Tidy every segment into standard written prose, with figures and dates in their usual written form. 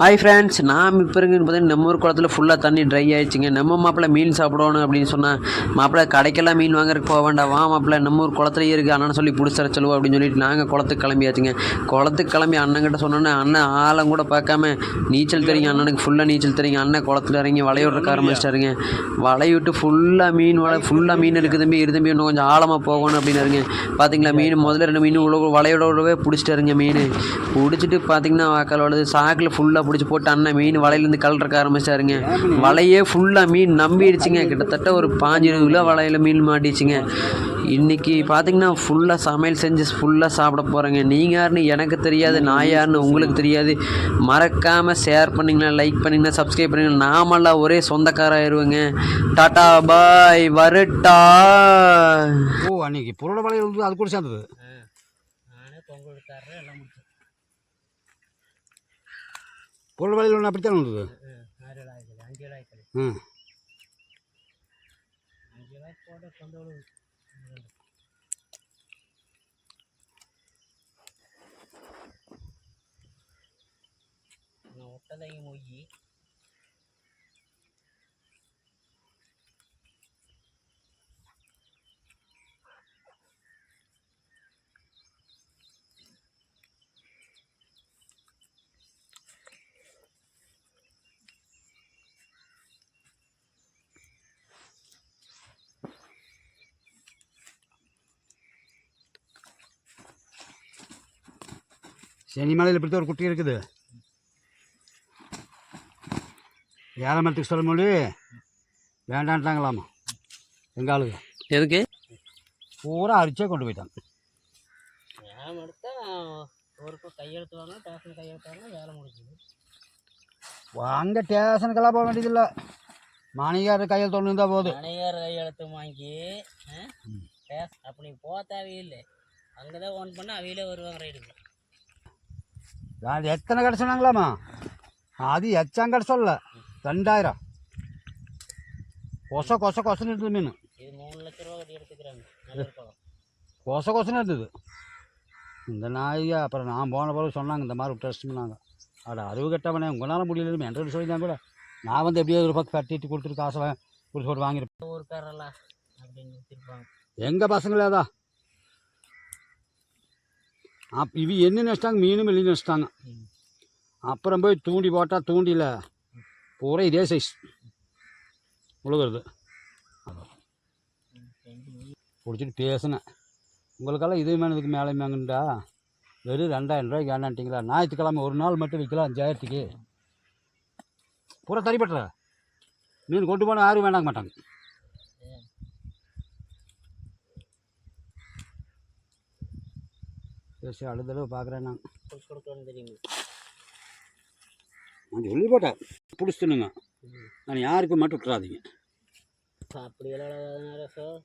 Hi friends, நான் இப்போ இருக்குன்னு பார்த்தீங்கன்னா நம்ம ஊர் குளத்துல ஃபுல்லாக தண்ணி ட்ரை ஆகிடுச்சிங்க. நம்ம மாப்பிள்ளை மீன் சாப்பிடணும் அப்படின்னு சொன்னால், மாப்பிள்ளை கடைக்கெல்லாம் மீன் வாங்குறதுக்கு போக வேண்டாம், வா மாப்பிள்ளை நம்ம ஊர் குளத்துலேயே இருக்குது அண்ணன் சொல்லி பிடிச்சி தர சொல்லுவோம் அப்படின்னு சொல்லிட்டு நாங்கள் குளத்துக்கு கிளம்பியாச்சுங்க. குளத்துக்கு கிளம்பி அண்ணன்கிட்ட சொன்னோன்னே அண்ணன் ஆழம் கூட பார்க்காம நீச்சல் தெரியுங்க, அண்ணனுக்கு ஃபுல்லாக நீச்சல் தெரியுங்க. அண்ணன் குளத்துல இறங்கி வலையோடுறக்க ஆரம்பிச்சிட்டாருங்க. வலைவிட்டு ஃபுல்லாக மீன் இருக்குது தம்பி, தம்பி இன்னும் கொஞ்சம் ஆழமாக போகணும் அப்படின்னாருங்க. பார்த்தீங்களா மீன் முதல்ல 2 மீன் வலையோடவே பிடிச்சிட்டாருங்க. மீன் பிடிச்சிட்டு பார்த்தீங்கன்னா வாக்கால் வளருது சாக்கில் ஃபுல்லாக பிடிச்சி போட்டு அண்ணன் மீன் வலையிலேருந்து கலட்டுறக்க ஆரம்பிச்சாருங்க. வலையே ஃபுல்லாக மீன் நம்பிடுச்சுங்க. கிட்டத்தட்ட ஒரு 15-20 கிலோ வலையில் மீன் மாட்டிச்சுங்க. இன்றைக்கி பார்த்திங்கன்னா ஃபுல்லாக சமையல் செஞ்சு ஃபுல்லாக சாப்பிட போகிறேங்க. நீங்கள் யாருன்னு எனக்கு தெரியாது, நான் யாருன்னு உங்களுக்கு தெரியாது. மறக்காமல் ஷேர் பண்ணிங்கன்னா, லைக் பண்ணிங்கன்னா, சப்ஸ்கிரைப் பண்ணிங்கன்னா நாமெல்லாம் ஒரே சொந்தக்காராயிருவேங்க. டாட்டா பாய் வரட்டா. அன்னைக்கு பொருளை வலை அது கூட சேர்ந்தது. நானே பொங்கலுக்காரர் எல்லாம் முடிச்சேன். பொருள் வலையில் ஒன்று அப்படித்தான் இருந்தது. 5 ரூபாய்க்கு 5 ரூபாய்க்கு போட்டு கொண்டு நான் ஒட்டதையும் மொய் செனிமலையில் இப்படித்தான் ஒரு குட்டி இருக்குது. ஏழமரத்துக்கு சொல்ல மொழி வேண்டான்ட்டாங்களாமா எங்கள் ஆளுங்க. எதுக்கு? பூரா அரிச்சே கொண்டு போயிட்டாங்க. வேலை எடுத்தா ஒரு கையெழுத்து வாங்க, ஸ்டேஷன் கையெழுத்து வாங்க, வேலை முடிச்சுது. அங்கே ஸ்டேஷனுக்கெல்லாம் போக வேண்டியதில்லை, மணிகார் கையெழுத்து ஒன்று இருந்தால் போகுது. மணிகார் கையெழுத்து வாங்கி அப்படி போக தேவையில்லை, அங்கே தான் ஓன் பண்ண அவையிலே வருவாங்க ரைடுக்கு. அது எத்தனை கடை சொன்னாங்களாம்மா? அது எச்சாம் கடை சொல்ல 2000 கொசன்னு இருந்தது மீன். இது 3 லட்ச ரூபா கட்டி எடுத்துக்கிறாங்க. கொசன்னு இருந்தது. இந்த நாயை அப்புறம் நான் போன பிறகு சொன்னாங்க இந்த மாதிரி விட்டுனாங்க. அறிவு கட்டவனே உங்களால் முடியல என்ற சொல்லிதான் கூட நான் வந்து எப்படியோ ஒரு பக்கம் கட்டிட்டு கொடுத்துட்டு காசை கொடுத்து போட்டு வாங்கிருப்பேன். ஊருக்காரெல்லாம் அப்படின்னு திருப்பாங்க எங்கள் பசங்களே தான். இவ என்ன நினச்சிட்டாங்க, மீனும் வெளியே நினச்சிட்டாங்க. அப்புறம் போய் தூண்டி போட்டால் தூண்டியில் பூரா இதே சைஸ் உழுகிறது. பிடிச்சிட்டு பேசினேன், உங்களுக்கெல்லாம் இதே மேனதுக்கு மேலே மேங்கண்டா வெறும் 2000 ரூபாய்க்கு வேண்டான்ட்டிங்களா? ஞாயிற்றுக்கிழமை ஒரு நாள் மட்டும் விற்கலாம் 5000க்கு. பூரா தறிப்பட்டுற மீன் கொண்டு போனால் யாரும் வேண்டாங்க மாட்டாங்க. சரி அடுத்தளவு பார்க்குறேன். நான் சொல்லி போட்டேன் பிடிச்சிட்டுனுங்க, நான் யாருக்கும் மட்டும் விட்டுறாதீங்க. அப்படி எல்லாம் சார்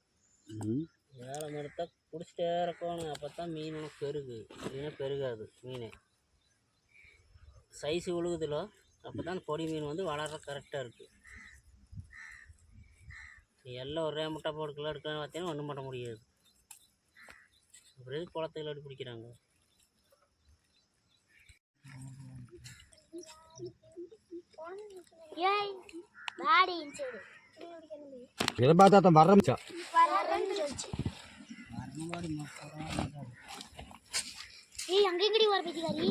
வேலை மறுத்தா பிடிச்சிட்டே இருக்கணும், அப்போ தான் மீன் உனக்கு பெருகு. இல்லைன்னா பெருகாது மீன். சைஸு விழுகுதுல அப்போ தான் பொடி மீன் வந்து வளர கரெக்டாக இருக்குது. எல்லாம் ஒரே முட்டை போடுக்கலாம் எடுக்கலாம்னு பார்த்தீங்கன்னா ஒன்றும் பண்ண முடியாது. அப்புறம் குளத்தில் அப்படி பிடிக்கிறாங்க. இதை பார்த்தா தான் வரமிச்சா ஏய் அங்கே எங்கடி வர பேசிக்காரி